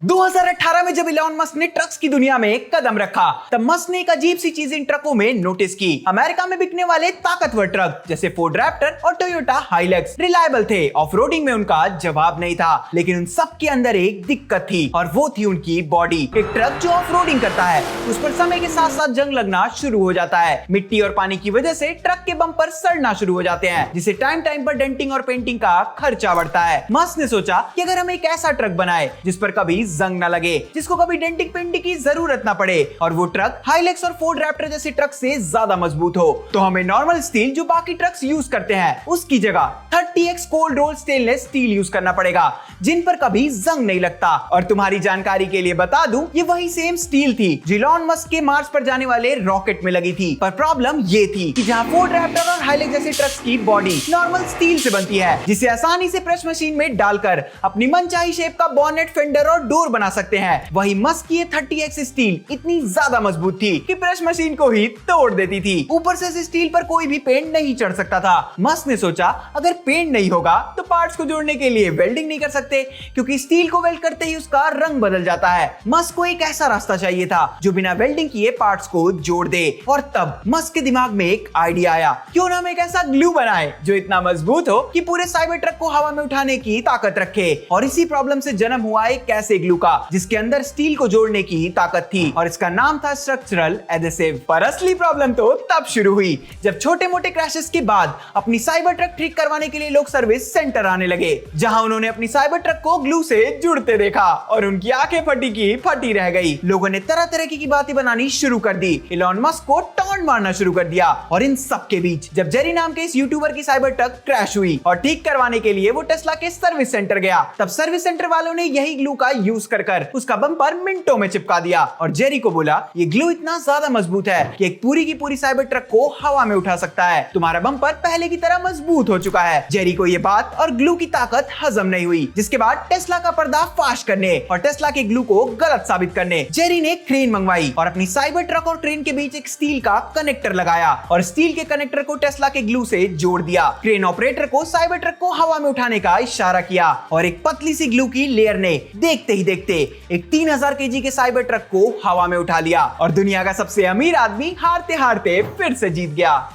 2018 में जब Elon Musk ने ट्रक्स की दुनिया में कदम रखा, तब मस्क ने एक अजीब सी चीज इन ट्रकों में नोटिस की। अमेरिका में बिकने वाले ताकतवर ट्रक जैसे फोर्ड रैप्टर और टोयोटा हाइलक्स रिलायबल थे, ऑफ-रोडिंग में उनका जवाब नहीं था। लेकिन उन सब के अंदर एक दिक्कत थी और वो थी उनकी बॉडी। एक ट्रक जो ऑफ-रोडिंग करता है उस पर समय के साथ साथ जंग लगना शुरू हो जाता है। मिट्टी और पानी की वजह से ट्रक के बम्पर सड़ना शुरू हो जाते हैं, जिससे टाइम टाइम पर डेंटिंग और पेंटिंग का खर्चा बढ़ता है। मस्क ने सोचा कि अगर हम एक ऐसा ट्रक बनाए जिस पर कभी जंग ना लगे, जिसको कभी डेंटिंग पेंटिंग की जरूरत ना पड़े और वो ट्रक हाइलक्स और फोर्ड रैप्टर जैसे ट्रक से ज्यादा मजबूत हो, तो हमें नॉर्मल स्टील जो बाकी ट्रक्स यूज करते हैं उसकी जगह 30x cold roll stainless steel use करना पड़ेगा, जिन पर कभी जंग नहीं लगता। और तुम्हारी जानकारी के लिए बता दूं, ये वही सेम स्टील थी जो इलॉन मस्क के मार्स पर जाने वाले रॉकेट में लगी थी। पर प्रॉब्लम ये थी कि जहां फोर्ड रैप्टर और हाइलक्स जैसे ट्रक्स की बॉडी नॉर्मल स्टील से बनती है, जिसे आसानी से प्रेस मशीन में डालकर अपनी मनचाही शेप का बॉनेट, फेंडर और डोर बना सकते हैं, वही मस्क की 30x स्टील इतनी ज्यादा मजबूत थी कि प्रेस मशीन को ही तोड़ देती थी। ऊपर से इस स्टील पर कोई भी पेंट नहीं चढ़ सकता था। मस्क ने सोचा अगर पेंट नहीं होगा तो पार्ट्स को जोड़ने के लिए वेल्डिंग नहीं कर सकते, क्योंकि स्टील को वेल्ड करते ही उसका रंग बदल जाता है। मस्क को एक ऐसा रास्ता चाहिए था जो बिना वेल्डिंग किए पार्ट्स को जोड़ दे। और तब मस्क के दिमाग में एक आइडिया आया, क्यों ना हम एक ऐसा ग्लू बनाए जो इतना मजबूत हो कि पूरे साइबर ट्रक को हवा में उठाने की ताकत रखे। और इसी प्रॉब्लम से जन्म हुआ एक ऐसे ग्लू का जिसके अंदर स्टील को जोड़ने की ताकत थी, और इसका नाम था स्ट्रक्चरल एडेसिव। पर असली प्रॉब्लम तो तब शुरू हुई जब छोटे मोटे क्रैशेस के बाद अपनी साइबर ट्रक ठीक करवाने के लिए लोग सर्विस सेंटर आने लगे, जहां उन्होंने अपनी साइबर ट्रक को ग्लू से जुड़ते देखा और उनकी आंखें फटी की फटी रह गई। लोगों ने तरह तरह की बातें बनानी शुरू कर दी, इलॉन मस्क को टॉन्ट मारना शुरू कर दिया। और इन सब के बीच जब जेरी नाम के इस यूट्यूबर की साइबर ट्रक क्रैश हुई और ठीक करवाने के लिए वो टेस्ला के सर्विस सेंटर गया, तब सर्विस सेंटर वालों ने यही ग्लू का यूज कर उसका बम्पर मिनटों में चिपका दिया और जेरी को बोला ये ग्लू इतना ज्यादा मजबूत है कि एक पूरी की पूरी साइबर ट्रक को हवा में उठा सकता है। तुम्हारा बम्पर पहले की तरह मजबूत हो चुका है। जेरी को ये बात और ग्लू की ताकत हजम नहीं हुई, जिसके बाद टेस्ला का पर्दा फाश करने और टेस्ला के ग्लू को गलत साबित करने जेरी ने क्रेन मंगवाई और अपनी साइबर ट्रक और क्रेन के बीच एक स्टील का कनेक्टर लगाया और स्टील के कनेक्टर को टेस्ला के ग्लू से जोड़ दिया। क्रेन ऑपरेटर को साइबर ट्रक को हवा में उठाने का इशारा किया और एक पतली सी ग्लू की लेयर ने देखते ही देखते एक 3000 केजी के साइबर ट्रक को हवा में उठा लिया और दुनिया का सबसे अमीर आदमी हारते हारते फिर से जीत गया।